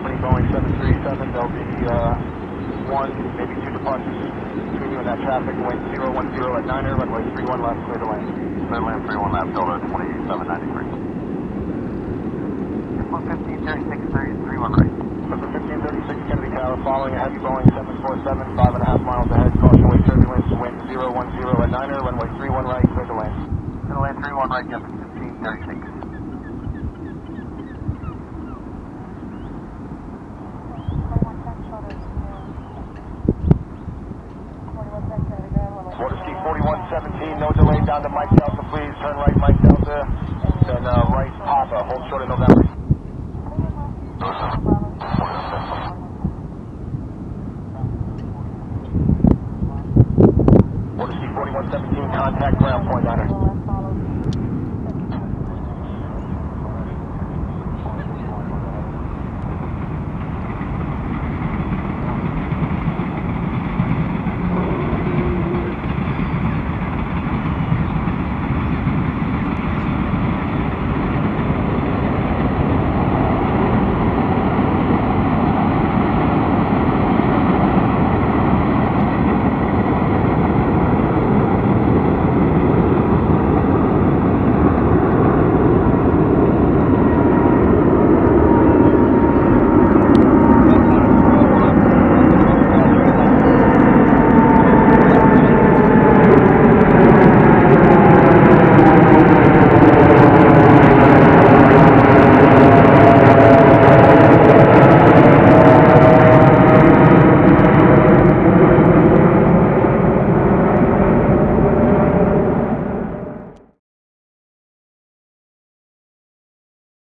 Germany, Boeing 737. There'll be one, maybe two departures between you and that traffic. Wind 010 at 9er, runway 31 left, clear to land. Clear to land 31 left, Delta 2793. Airport 1536, 31 right. Number 1536, Kennedy Tower, following a heavy Boeing 747, 5.5 miles ahead, caution wave turbulence, wind 010 at 9er, runway 31 right, clear to land. Clear to land 31 right, Delta 1536. Water ski 4117, no delay down to Mike Delta, please turn right.